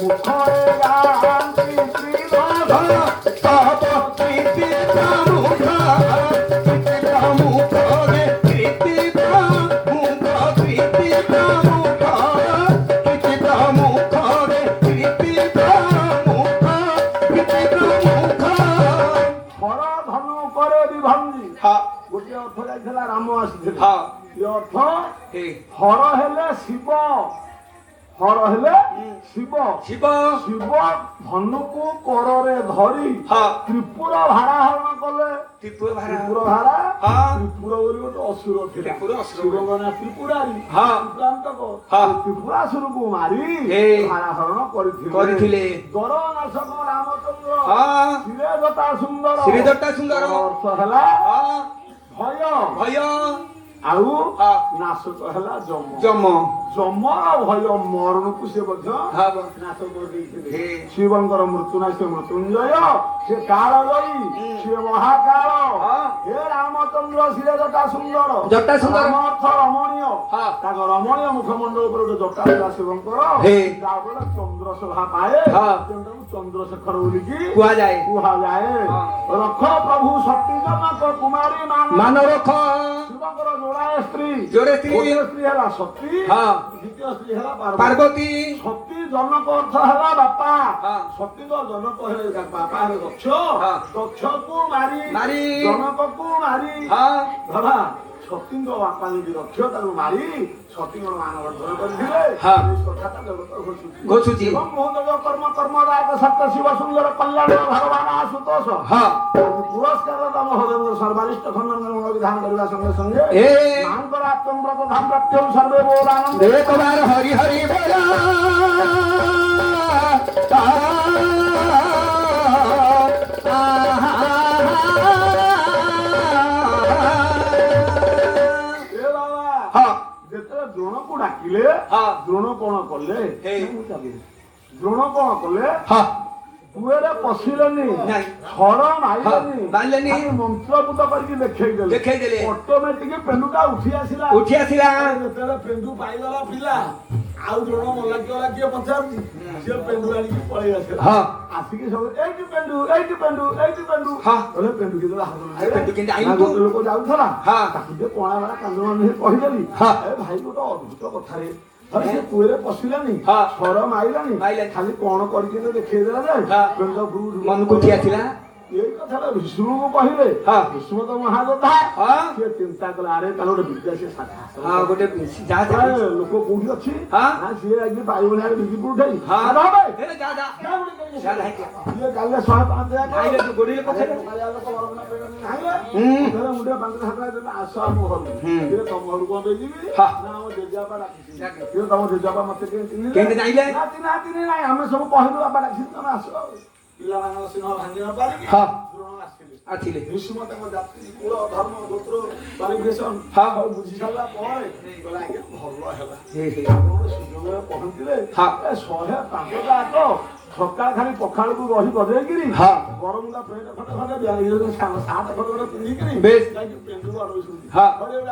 ମୁଖରେ ଗାନ୍ତି ଶ୍ରୀରାମ ତପ କୀର୍ତ୍ତି ପ୍ରମୁଖ କୀର୍ତ୍ତି ପ୍ରମୁଖ ରେ କୀର୍ତ୍ତି ପ୍ରମୁଖ କୀର୍ତ୍ତି ପ୍ରମୁଖ କୀର୍ତ୍ତି ପ୍ରମୁଖ ରେ କୀର୍ତ୍ତି ପ୍ରମୁଖ କୀର୍ତ୍ତି ପ୍ରମୁଖ ହରଧନୁ କରେ ବିଭଙ୍ଗି ହଁ ଗୋଟିଏ ଅର୍ଥ ଯାଇଥିଲା ରାମ ଆସିଥିଲେ ହଁ ଏ ଅର୍ଥ ହେ ହର ହେଲେ ଶିବ ହର ହେଲେ ଶିବ ଶିବ ଶିବ ଧନୁକୁ କରରେ ଧରି ହଁ ତ୍ରିପୁର ଭାରା ହରଣ କଲେ ତ୍ରିପୁର ଭାର ତ୍ରିପୁର ଭାରା ହଁ। ତ୍ରିପୁର ବୋଲି ଗୋଟେ ଅସୁର ଥିଲା ତ୍ରିପୁର ଅସୁର। ଶିବଙ୍କ ନାଁ ତ୍ରିପୁରାରୀ ହଁ। ତ୍ରିପୁରାନ୍ତକ ହଁ। ତ୍ରିପୁରାସୁରକୁ ମାରି ହେ। ଭାରା ହରଣ କରିଥିଲେ। ଦରନାଶକ ରାମଚନ୍ଦ୍ର ହଁ। ଶିରେ ଜଟା ସୁନ୍ଦର ଶ୍ରୀ ଜଟା ସୁନ୍ଦର। ଅର୍ଥ ହେଲା ହଁ ଭୟ ଭୟ ଆଉ ହଁ ନାଶକ ହେଲା ଯମ ଯମ ଯମର ଭୟ ମରଣକୁ ସେ ମଧ୍ୟ ହଁ ନାଶ କରିଦେଇଥିଲେ ହେ। ଶିବଙ୍କର ମୃତ୍ୟୁ ନାହିଁ ସେ ମୃତ୍ୟୁଞ୍ଜୟ ସେ କାଳ ଜୟୀ ସେ ମହାକାଳ ହଁ। ହେ ରାମଚନ୍ଦ୍ର ସିଏ ଜଟା ସୁନ୍ଦର ଜଟା ସୁନ୍ଦର। ରାମ ଅର୍ଥ ରମଣୀୟ ହଁ। ତାଙ୍କ ରମଣୀୟ ମୁଖମଣ୍ଡଳ ଉପରେ ଗୋଟେ ଜଟା ଥିଲା ଶିବଙ୍କର ହେ। ଯାହାଫଳରେ ଚନ୍ଦ୍ର ଶୋଭା ପାଏ ହଁ। ତେଣୁ ତାକୁ ଚନ୍ଦ୍ରଶେଖର ବୋଲିକି କୁହାଯାଏ କୁହାଯାଏ ହଁ। ରଖ ପ୍ରଭୁ ସତୀ ଜନକ କୁମାରୀ ମାନ ରଖ ଶିବଙ୍କର ଯୋଡ଼ାଏ ସ୍ତ୍ରୀ ଯୋଡ଼େ ସ୍ତ୍ରୀ। ଗୋଟିଏ ସ୍ତ୍ରୀ ହେଲା ସତୀ ହଁ। ଦ୍ୱିତୀୟ ସ୍ତ୍ରୀ ହେଲା ପାର୍ବତୀ ପାର୍ବତୀ ସତୀ ଜନକ ଅର୍ଥ ହେଲା ବାପା ହଁ। ସତୀଙ୍କ ଜନକ ହେଲେ ବାପା ହେଲେ ଦକ୍ଷ ହଁ। ଦକ୍ଷକୁ ମାରି ମାରି ଜନକକୁ ମାରି ହଁ ଧରା ସତୀଙ୍କ ବାପା ଯଦି ଦକ୍ଷ ତାକୁ ମାରି ସତୀଙ୍କ ମାନବର୍ଦ୍ଧନ କରିଥିଲେ ହଁ। ଏଇ କଥାଟା ଜଗତ ଘୋଷୁଛି ଘୋଷୁଛି। ଏବଂ ମହୋଦୟ କର୍ମ କର୍ମଦାୟକ ସତ୍ୟ ଶିବ ସୁନ୍ଦର କଲ୍ୟାଣ ଭଗବାନ ଆଶୁତୋଷ ହଁ ଆଜି ପୁରସ୍କାର ତମ ହରେନ୍ଦ୍ର ସର୍ବାରିଷ୍ଟ ଖଣ୍ଡନ ବିଧାନ କରିବା ସଙ୍ଗେ ସଙ୍ଗେ ଏ ମାଙ୍କର ଆତ୍ମବ୍ରତ ଧାମ ପ୍ରାପ୍ତି ସର୍ବେ ବୋଲ ଆନନ୍ଦ ଏକ ବାର ହରି ହରି ବୋଲ ଏ ବାବା ହଁ ଯେତେବେଳେ ଦ୍ରୋଣକୁ ଡାକିଲେ ହଁ। ଦ୍ରୋଣ କଣ କଲେ ହେ। ଦ୍ରୋଣ କଣ କଲେ ହଁ କୁଏରେ ପଶିଲେନି ନାଇଁ। ଛଡ଼ ହଁ, ମାରିଲେନି ମାରିଲେନି। ଖାଲି ମନ୍ତ୍ରପୁତ କରିକି ଦେଖେଇଦେଲେ ଦେଖେଇଦେଲେ। ଅଟୋମେଟିକ ପେଣ୍ଡୁଟା ଉଠି ଆସିଲା ଉଠି ଆସିଲା ଯେତେବେଳେ ପେଣ୍ଡୁ ପାଇଗଲା ପିଲା ଆଉ ଦ୍ରୋଣ ମଲା କିଏ ପଚାରୁଛି ସେ ପେଣ୍ଡୁ ଆଣିକି ପଳେଇ ଆସିଲା ହଁ ଆସିକି ସବୁ ଏଇଠି ପେଣ୍ଡୁ ଏଇଠି ପେଣ୍ଡୁ ଏଇଠି ପେଣ୍ଡୁ ହଁ। କହିଲେ ପେଣ୍ଡୁ କେତେବେଳେ ଆରେ ପେଣ୍ଡୁ କେମିତି ଆଇଲୁ ନା ତୁ? ଗୋଟେ ଲୋକ ଯାଉଥିଲା ହଁ। ତାକୁ ଟିକେ କଣା ବେଳା କାନ୍ଦୁ ମାନ୍ଦୁ କହିଦେଲି ହଁ। ଏ ଭାଇ ଗୋଟେ ଅଦ୍ଭୁତ କଥାରେ ଆରେ ସେ କୁଏରେ ପଶିଲାନି ହଁ। ଛର ମାଇଲାନି ମାଇଲାନି। ଖାଲି କଣ କରିକି ତ ଦେଖେଇଦେଲା ଯେ ହଁ। ପେଣ୍ଡ ଉପରକୁ ମନକୁ ଉଠି ଆସିଲା ଏଇ କଥା କଥାଟା ବିଷ୍ଣୁଙ୍କୁ କହିଲେ ହଁ। ବିଷ୍ଣୁ ତ ମହାଯୋଦ୍ଧା ହଁ ସିଏ ଚିନ୍ତା କଲେ ଆରେ ତାହେଲେ ଗୋଟେ ବିଦ୍ୟା ସିଏ ହଁ ଗୋଟେ ଯାହା ଯା ଲୋକ କୋଉଠି ଅଛି ହଁ। ନା ସିଏ ଆଜି ପାଇବନି ଆରେ ବିଜିପୁର ଉଠେଇ ହଁ ଆରେ ହବେ। ଏ ଯା ଯା ଯା ନାଇଁ ସିଏ କାଲି 105 ନାଇଁ ତୁ ଗୋଡିରେ ପଛରେ ମୁଣ୍ଡେ 5-7 ଦିନ ଆସ ଆମ ଘରକୁ ସିଏ ତମ ଘରକୁ କଣ ପାଇଁ ଯିବି ହଁ। ନା ଆମ ଜେଜେବାପା ଡାକିଛି ସିଏ ତମ ଜେଜେବାପା ମତେ କେମିତି ଚିହ୍ନିଲେ? କେମିତି ଜାଣିଲେ? ନା ଚିହ୍ନା ନାଇଁ ଆମେ ସବୁ କହିଲୁ ବାପା ଡାକିଛି ତମେ ଆସ ଆଉ ପିଲାମାନଙ୍କ ସିଂହ ଭାଙ୍ଗି ନ ପାରିକି ହଁ। ଦ୍ରୋଣ ଆସିଲେ ଆସିଲେ ଭୀଷ୍ମ ତାଙ୍କ ଜାତି କୁଳ ଧର୍ମ ଗୋତ୍ର କ୍ୱାଲିଫିକେସନ ହଁ। ସବୁ ବୁଝି ସାରିଲା ପରେ କହିଲେ ଆଜ୍ଞା ଭଲ ହେଲା ହେ ହେ ଆପଣ ସୁଯୋଗରେ ପହଞ୍ଚିଲେ ହଁ। ଏ 105ଟା ଆଗ ସକାଳ ଖାଲି ପଖାଳକୁ ରହି ବଜେଇକିରି ହଁ। ଗରମଟା ପେଣ୍ଟ ଖଣ୍ଡେ ସାତ ଖଣ୍ଡେ ପିନ୍ଧିକିରି ବେଶ। ଯାଇକି ପେଣ୍ଡୁକୁ ଅଡଉଛନ୍ତି ହଁ।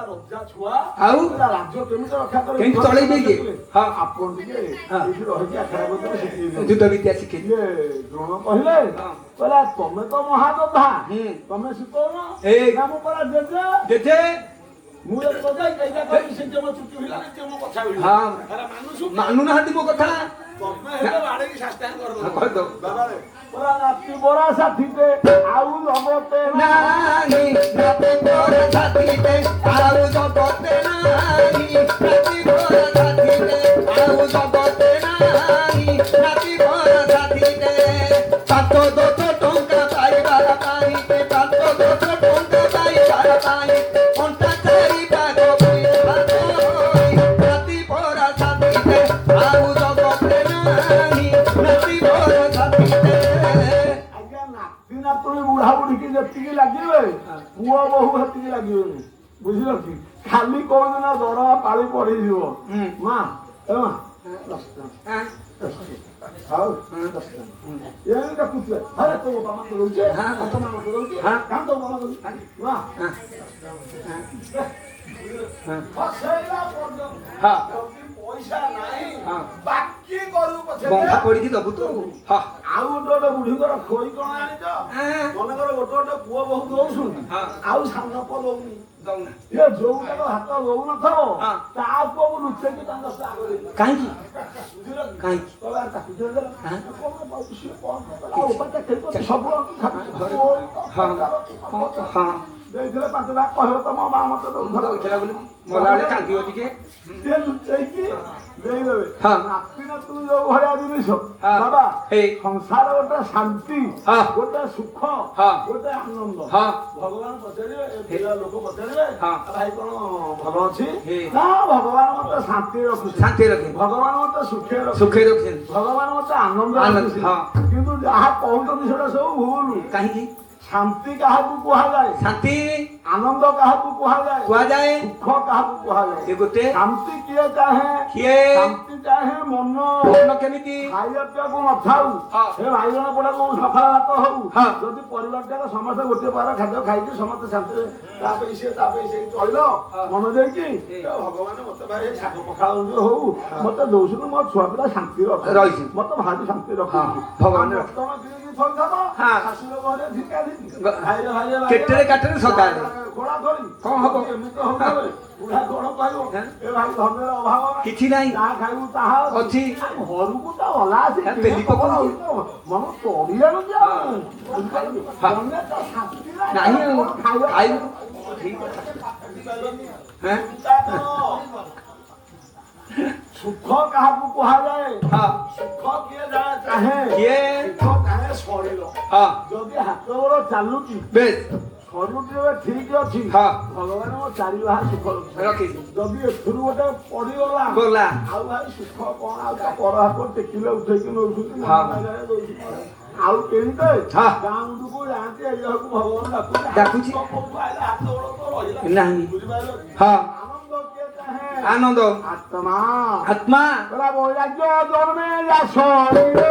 ରଜା ଛୁଆ ଆଉ? ରାଜ୍ୟ କେମିତି ରକ୍ଷା କରିବେ କେମିତି ଚଳେଇବେ କି? ହଁ। ଆପଣ ଟିକେ ହଁ। ଏଇଠି ରହିକି ଆଖଡ଼ା କରିଦେବେ ଶିଖେଇବେ ଯୁଦ୍ଧ ବିଦ୍ୟା ଶିଖେଇ ଇଏ ଦ୍ରୋଣ କହିଲେ ହଁ। କହିଲା ତମେ ତ ମହାଯୋଦ୍ଧା ହୁଁ। ତମେ ଶିଖଉନ ଏଇ। ନା ମୁଁ ପରା ଜେଜେ ଜେଜେ ମୁଁ ଯଦି ବଜାଇ ଏଇଟା କହିବି ସେ ଯେ ମୋ ଚୁଟି ଭିଲାନି ଯେ ମୋ କଥା ଭିଲା ହଁ। ଆରେ ମାନୁଛୁ ମାନୁନାହାନ୍ତି ମୋ କଥା ତମେ ହେଲେ ବାଡ଼େଇକି ସାଷ୍ଟାଙ୍ଗ କରିଦବ କହିଦବ ବାବାରେ ପୁରା ରାତି ବରା ସାଥିତେ ଆଉ ଜଗତେ ନାନି ରାତି ପର ଛାତିতে ଆଉ ଜଗତେ ନାନି ରାତି ପର ଛାତିতে ଆଉ ଜଗତେ ନାନି ରାତି ପର ଛାତିতে ସାତ ଦଶ ଟଙ୍କା ପାଇବାର ପାଇতে ସାତ ଦଶ ଟଙ୍କା ପାଇବାର ପାଇ ঘন্টা চারি পাগ রাতি পর ছাতিতে ଆଉ জগতে নানি রাতি পর ছাতিতে ଆଜ୍ଞା ନାତି ନାତୁଣୀ ବୁଢା ବୁଢୀକି ଯେତିକି ଲାଗିବେ ପୁଅ ବୋହୁ ସେତିକି ଲାଗିବେନି ବୁଝିଲ କି ଖାଲି କୋଉଦିନ ଦରମା ପାଳି ପଡିଯିବ ମା ଏ ମା 10 ଟଙ୍କା ଆଉ 10 ଟଙ୍କା ଏମିତି ଦେଖୁଥିଲେ ଆରେ ତୋ ବାପା ମା ଦଉଛି ତୋ ମାମା ଦଉଛି କାମ ତୋ ମାମା ଦଉଛି ମା ଫସେଇଲା ପର୍ଯ୍ୟନ୍ତ ହଁ ଯଦି ପଇସା ନାହିଁ ହଁ ବାକି କରୁ ପଛେ ବନ୍ଧା ପଡିକି ଦବୁ ତୁ ହଁ ଆଉ ଗୋଟେ ବୁଢୀଙ୍କର ଖୋଇ କଣ ଆଣିଛ ମନେକର ଗୋଟେ ପୁଅ ବୋହୁ ଦଉଛନ୍ତି ହଁ। ଆଉ ସାନ ପୁଅ ଦଉନି ଦଉନା ଏ ଯୋଉଟାକ ହାତ ଦଉନଥିବ ହଁ। ତା ପୁଅକୁ ଲୁଚେଇକି ତାଙ୍କ ଆଗରେ କାହିଁକି ବୁଝିଲ କି? କାହିଁକି କହିଲା ତାକୁ ଦେଇଦେଲା। ହଁ। କଣ ପାଉଛି ସିଏ କଣ କଲା? ଆଉ ପାଟେ ଖେଳିବ ସବୁ ହଁ ହଁ ଦେଇଥିଲେ 5 ଲାଖ କହିବ ତମ ମା ମତେ ଦଉଥିଲା ଦଉଥିଲା ବୋଲି ମଲାବେଳେ କାନ୍ଦିବ ଟିକେ ସିଏ ଲୁଚେଇକି ଦେଇଦେବେ ହଁ। ନାତି ନାତୁଣୀ ଯୋଉ ଭଳିଆ ଜିନିଷ ହଁ। ବାବା ହେଇ ସଂସାର ଗୋଟେ ଶାନ୍ତି ହଁ। ଗୋଟେ ସୁଖ ହଁ। ଗୋଟେ ଆନନ୍ଦ ହଁ। ଭଗବାନ ପଚାରିବେ ଏ ପିଲା ଲୋକ ପଚାରିବେ ହଁ। ଭାଇ କଣ ଭଲ ଅଛି ହେ। ନା ଭଗବାନ ମତେ ଶାନ୍ତି ରଖୁଛି ଶାନ୍ତି ରଖେ ଭଗବାନ ମତେ ସୁଖେ ରଖୁଛି ସୁଖେ ରଖିଛନ୍ତି ଭଗବାନ ମତେ ଆନନ୍ଦ ଆନନ୍ଦ, ରଖୁଛି ହଁ। କିନ୍ତୁ ଯାହା କହୁଛନ୍ତି ସେଟା ସବୁ ଭୁଲ କାହିଁକି ଶାନ୍ତି କାହାକୁ କୁହାଯାଏ ଶାନ୍ତି ଆନନ୍ଦ କାହାକୁ କୁହାଯାଏ କୁହାଯାଏ ସୁଖ କାହାକୁ କୁହାଯାଏ ଏ ଗୋଟେ ଶାନ୍ତି କିଏ ଚାହେଁ କିଏ ଶାନ୍ତି ଚାହେଁ ମନ ମନ କେମିତି ଖାଇବା ପିଇବାକୁ ନଥାଉ ହଁ। ଏ ବାଇଗଣ ପୋଡାକୁ ସକାଳ ଭାତ ହଉ ହଁ। ଯଦି ପରିବାରଟାକ ସମସ୍ତେ ଗୋଟିଏ ପ୍ରକାର ଖାଦ୍ୟ ଖାଇକି ସମସ୍ତେ ଶାନ୍ତିରେ ତା ପାଇଁ ସିଏ ତା ପାଇଁ ସେଇ ଚଳିଲ ମନ ଦେଇକି ଭଗବାନ ମତେ ଭାଇ ଶାଗ ପଖାଳ ହଉ ମତେ ଦଉଛନ୍ତି ମୋ ଛୁଆ ପିଲା ଶାନ୍ତି ରହିଛି। ମତେ ଭାରି ଶାନ୍ତି ହଁ, ରଖୁଛି ଭଗବାନ ହଁ। ଶାଶୁର ଘରେ ଧିକା ଧିକି କେଟେରେ କାଟରେ ସଦାବେଳେ ଘୋଡ଼ା ଧରି କଣ ହବ? ଏମିତି ହଉଥିବେ ବୁଢା କଣ କହିବ ଏ ଭାଇ ଧର୍ମର ଅଭାବ ନାହିଁ। କିଛି ନାହିଁ ଯାହା ଖାଇବୁ ତାହା ଅଛି। ଘରକୁ ତ ଗଲା ଆସି ପେଲି ପକଉଛି। ମନ ତୋଡ଼ିଆଣୁ ଯେ ହଁ। ମନେ ତ ଶାନ୍ତି ନାହିଁ ଆଉ ଖାଇବା ଖାଇବୁ ଠିକ ହେଁ? ସୁଖ କାହାକୁ କୁହାଯାଏ ହଁ ସୁଖ କିଏ ଚାହେଁ କିଏ ସୁଖ ଚାହେଁ ଶରୀର ହଁ ଯଦି ହାତ ଗୋଡ ଚାଲୁଛି ବେଶ ଶରୀରଟି ଏବେ ଠିକ ଅଛି ହଁ ଭଗବାନ ମୋ ଚାରି ବାହା ସୁଖ ରଖିଛି ଯଦି ଏଥିରୁ ଗୋଟେ ପଡିଗଲା ଗଲା ଆଉ ଭାଇ ସୁଖ କଣ ଆଉ ତା ପର ହାତ ଟେକିଲେ ଉଠେଇକି ନଉଛନ୍ତି ହଁ। ଆଉ କେମିତି ହଁ। ଗାଁ ମୁଣ୍ଡକୁ ଯାଆନ୍ତି ଏଇଆକୁ ଭଗବାନ ଡାକୁଛି। ହାତ ଗୋଡ ତ ରହିଲା ନାହିଁ ବୁଝିପାରିଲ ହଁ ଆନନ୍ଦ କିଏ ଚାହେଁ ଆନନ୍ଦ ଆତ୍ମା ଆତ୍ମା କହିଲା ବୈରାଗ୍ୟ ଜନ୍ମେ ଯା ଶରୀରେ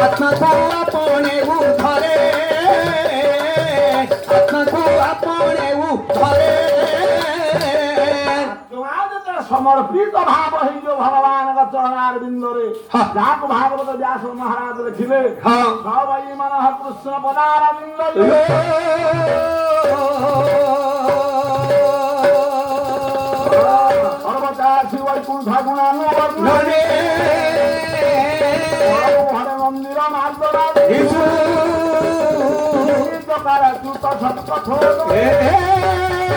ଆତ୍ମାକୁ ଆପणे ଉଦ୍ଧରେ ଆତ୍ମାକୁ ଆପणे ଉଦ୍ଧରେ ସମର୍ପିତ ଭାବ ହେଇଯିବ ଭଗବାନଙ୍କ ଚରଣାର ବିନ୍ଦୁରେ ଯାହାକୁ ଭାଗବତ ବ୍ୟାସ ମହାରାଜ ଦେଖିଲେ ସବାଇ ମାନ କୃଷ୍ଣ ପଦାର ବିନ୍ଦ ସର୍ବଚାସି ବୈକୁଣ୍ଠ ଗୁଣ ଘରେ ମନ୍ଦିର ମାର୍ଦରା ଇସୁ ପ୍ରକାର ତୁ ତ ସତ ଥୋର ଏ